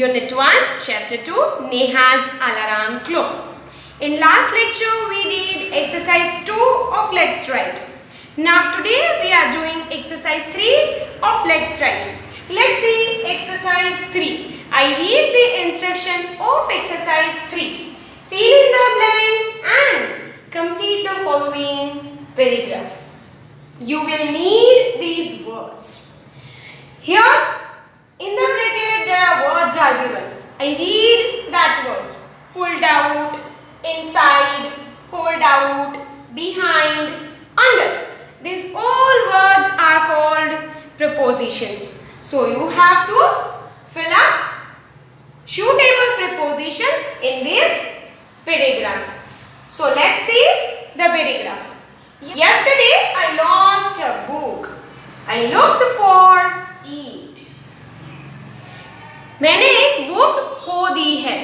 Unit 1, Chapter 2, Neha's Alarm Clock. In last lecture, we did exercise 2 of Let's Write. Now today we are doing exercise 3 of Let's Write. Let's see exercise 3. I read the instruction of exercise 3. Fill in the blanks and complete the following paragraph. You will need these words. Here in the bracket there are words are given. I read that words. Pulled out, inside, hold out, behind, under. These all words are called prepositions. So you have to fill up suitable prepositions in this paragraph. So let's see the paragraph. Yesterday I lost a book. I looked for it. मैंने एक book खो दी है.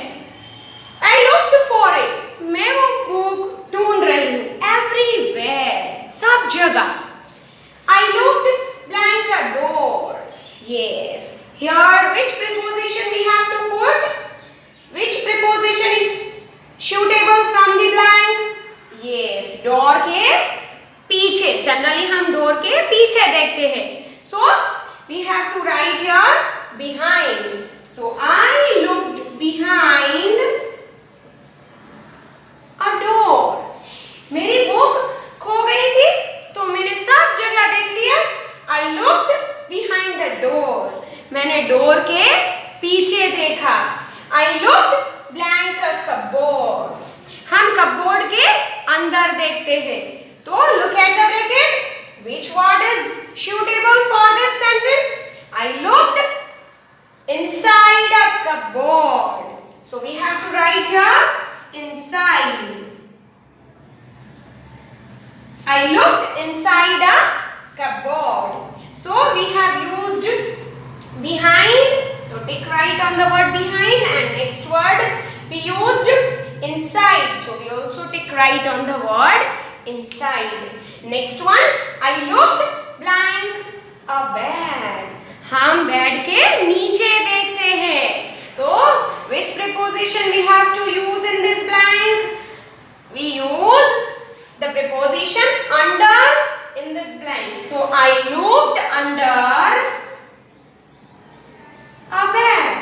I looked for it. मैं वो book ढूंढ रही हूँ. Everywhere. सब जगह. I looked blank a door. Yes. Here which preposition we have to put? Which preposition is suitable from the blank? Yes. Door के पीछे. Generally हम door के पीछे देखते हैं. So we have to write here behind. So I looked behind a door. मेरी book खो गई थी तो मैंने सब जगह देख लिया. I looked behind the door. मैंने डोर के पीछे देखा. I looked blank a cupboard. हम कपबोर्ड के अंदर देखते हैं. तो look at the bracket. Which word is suitable for this sentence? I looked inside a cupboard. So we have to write here inside. I looked inside a cupboard. So we have used behind. So take right on the word behind, and next word we used inside. So we also take right on the word inside. Next one, I looked blank a bed. हम bed के नीचे देखते हैं. तो which preposition we have to use in this blank? We use the preposition under in this blank. So I looked under a bed.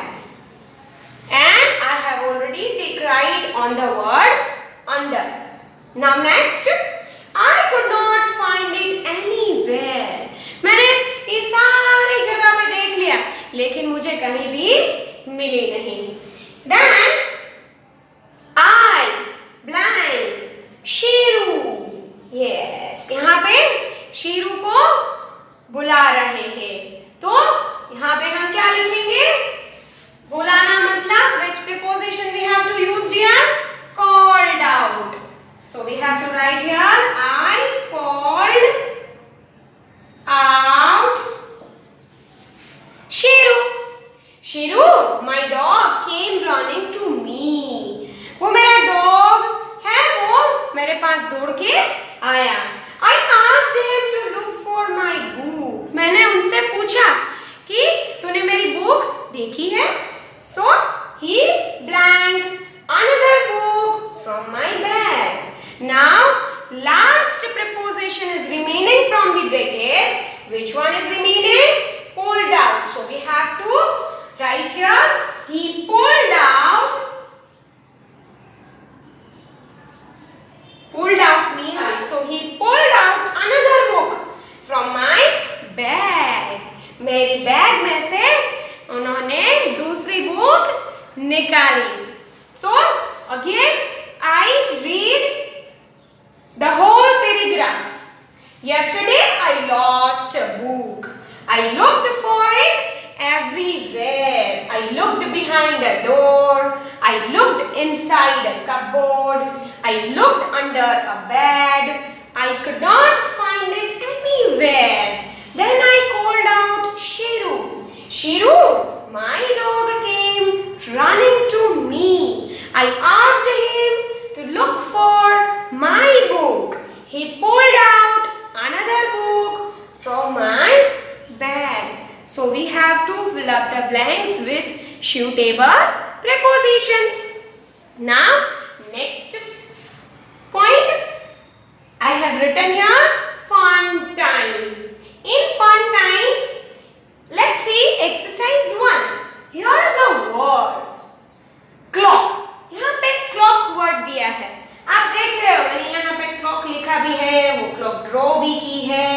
And I have already take right on the word under. Now next, I could not find it anywhere. मैंने ये सारी जगह पे देख लिया लेकिन मुझे कहीं भी मिली नहीं. Then I blank Shiru. Yes, यहाँ पे शीरू को बुला रहे हैं. तो यहाँ पे हम क्या लिखेंगे? बुलाना मतलब which preposition we have to use here? Called out. So we have to write here I called out Shiru. Shiru, my dog came running to me. वो मेरा dog है, वो मेरे पास दौड़ के आया. I asked him to look for my book. मैंने उनसे पूछा कि तूने मेरी बुक देखी है? So he blank another book from my bag. Now last preposition is remaining from the bracket. Which one is remaining? Pulled out. So we have to write here he pulled out. Pulled out means so he pulled out another book from my bag. मेरी bag में से उन्होंने दूसरी book निकाली. So again I read the whole paragraph. Yesterday I lost a book. I looked for it everywhere. I looked behind a door. I looked inside a cupboard. I looked under a bed. I could not find it anywhere. Then I called out Shiru. Shiru, my dog came running to me. I asked him to look for my book. He pulled out another book from my bag. So we have to fill up the blanks with suitable prepositions. Now, next point, I have written here fun time. In fun time, let's see exercise 1. Here is a word clock. यहाँ पे clock word दिया है, आप देख रहे हो मैंने यहाँ पे clock लिखा भी है, वो clock draw भी की है.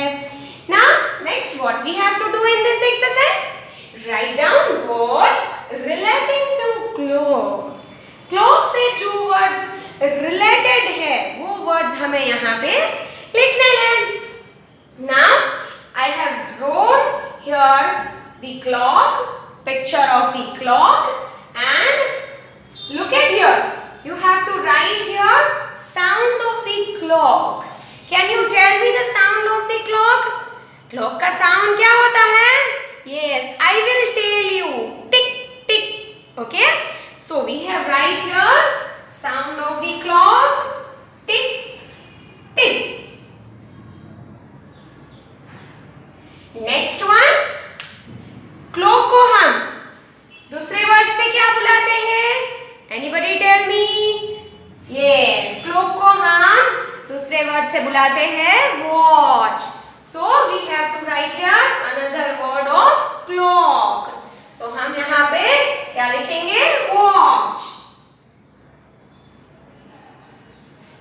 Now next what we have to do in this exercise? Write down words relating to clock. Clock से जो words related है वो words हमें यहाँ पे लिखने हैं. Now I have drawn here the clock, picture of the clock, and look at here. You have to write here sound of the clock. Can you tell me the sound of the clock? Clock का sound क्या होता है? Yes, I will tell you. Tick tick. Okay? So we have write here sound of the clock. Tick tick. Next one. Clock को हम दूसरे word से क्या बुलाते हैं? Anybody tell me? Yes, clock को हम दूसरे वर्ड से बुलाते हैं watch. So we have to write here another word of clock. So हम यहाँ पे क्या लिखेंगे? Watch.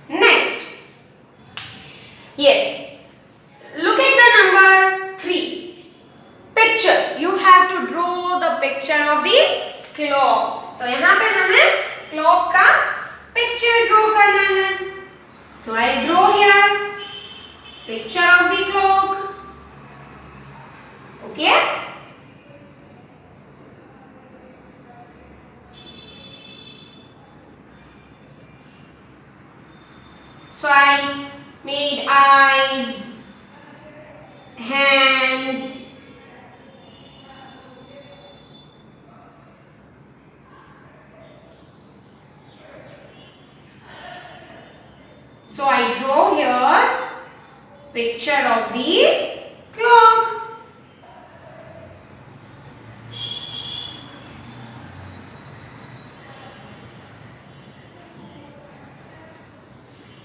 Next. Yes. Look at the number 3. Picture. You have to draw the picture of the clock. तो यहाँ पे हमें clock का picture draw करना है. So I draw here picture of the clock. Okay? So I made eyes, hands, so I draw here picture of the clock.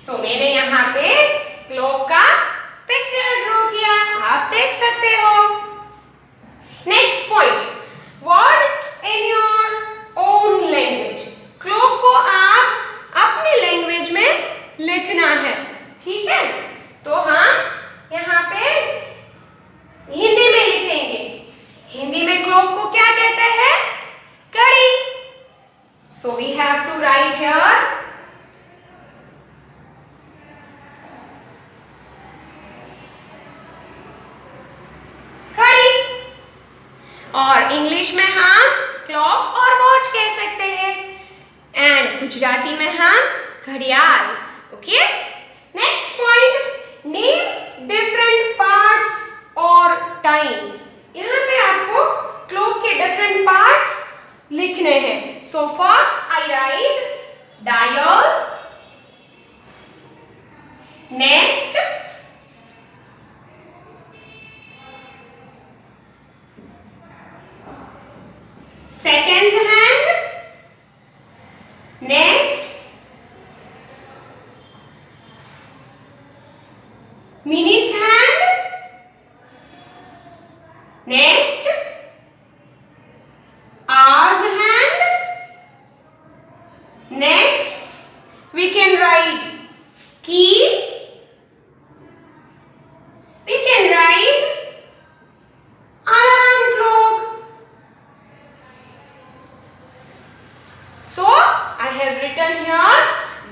So मैंने यहाँ पे clock का picture draw किया, आप देख सकते हो. Next point, word in your own language. Clock को आप अपनी language में लिखना है, ठीक है? तो हम यहाँ पे हिंदी में लिखेंगे. हिंदी में क्लॉक को क्या कहते हैं? घड़ी. So we have to write here घड़ी. और इंग्लिश में हम क्लॉक और वॉच कह सकते हैं. एंड गुजराती में हम घड़ियाल. Okay? Next point, name different parts और टाइम्स. यहाँ पे आपको क्लॉक के डिफरेंट पार्ट्स लिखने हैं. So first I right dial. Next second hand. Next minutes hand. Next hours hand. Next we can write key. We can write alarm clock. So I have written here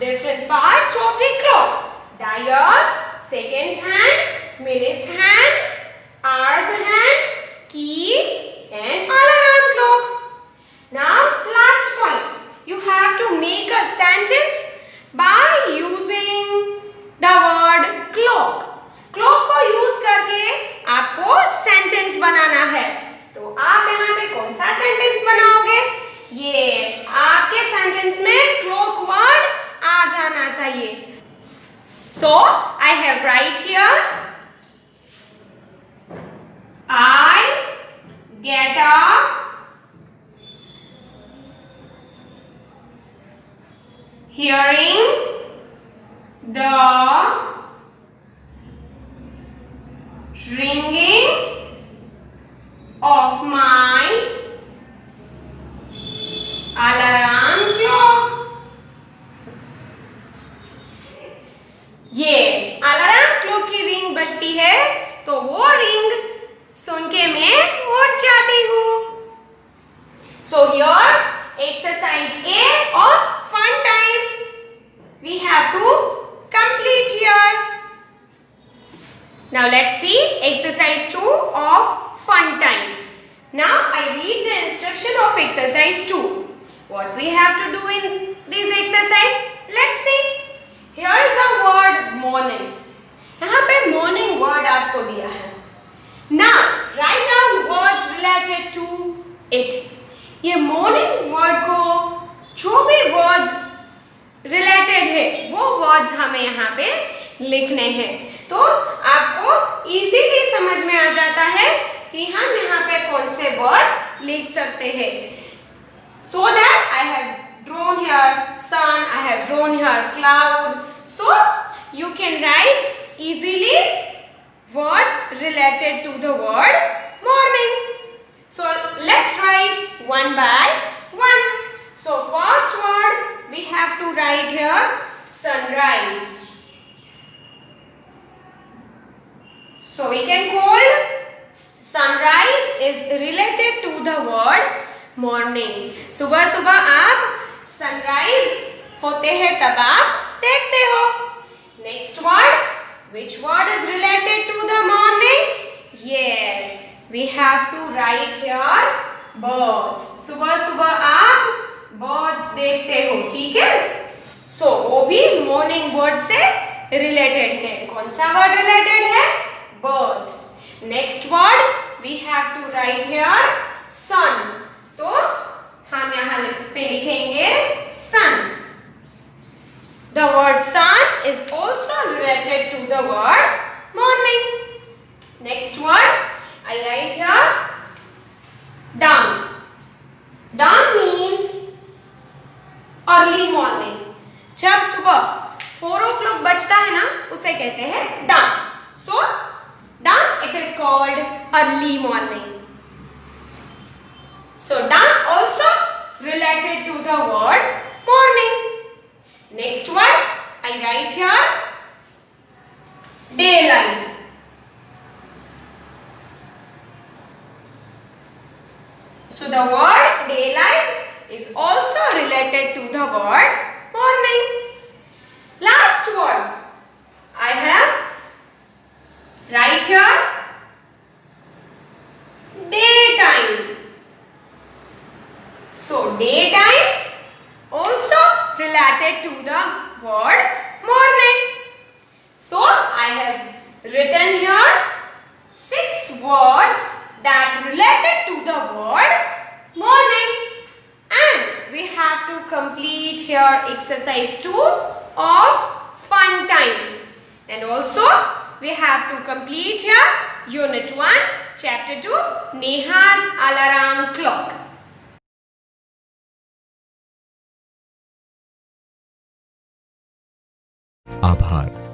different parts of the clock. Dial, seconds hand, minutes hand, hours hand, key and alarm clock. Now last point, you have to make a sentence by using the word clock. Clock को use करके आपको sentence बनाना है. तो आप यहाँ पे कौन सा sentence बनाओगे? Yes, आपके sentence में clock word आ जाना चाहिए. So I have write here I get up hearing the ringing of my alarm clock. Yes, alarm clock की रिंग बजती है तो वो रिंग सुन के मैं उठ जाती हूँ. So here exercise A of fun time we have to complete here. Now let's see exercise 2 of fun time. Now I read the instruction of exercise 2. What we have to do in this exercise? Let's see. Here is a word morning. यहाँ पे morning word आपको दिया है. Now write down words related to it. ये morning word को जो भी words related है वो words हमें यहाँ पे लिखने हैं. तो आपको easily समझ में आ जाता है कि हम यहाँ पे कौन से words लिख सकते हैं. So that I have drawn here sun, I have drawn here cloud. So you can write easily words related to the word morning. So let's write one by one. So first word we have to write here sunrise. So we can call sunrise is related to the word morning. सुबह सुबह आप sunrise होते हैं तब आप देखते हो. Next word, which word is related to the morning? Yes, we have to write here birds. सुबह सुबह आप birds देखते हो, ठीक है? So वो भी morning word से related है. कौन सा word related है? Birds. Next word we have to write here sun. तो हम यहाँ पे लिखेंगे sun. The word sun is also related to the word morning. Next word I write here dawn. Dawn means early morning. जब सुबह 4 o'clock बजता है ना उसे कहते हैं dawn. So dawn it is called early morning. So dawn also related to the word morning. Next word I write here daylight. So the word daylight is also related to the word morning. Last word I have write here daytime. So daytime also related to the word morning. So I have written here 6 words that related to the word morning. And we have to complete here exercise 2 of fun time. And also we have to complete here unit 1 chapter 2 Neha's alarm clock. आभार।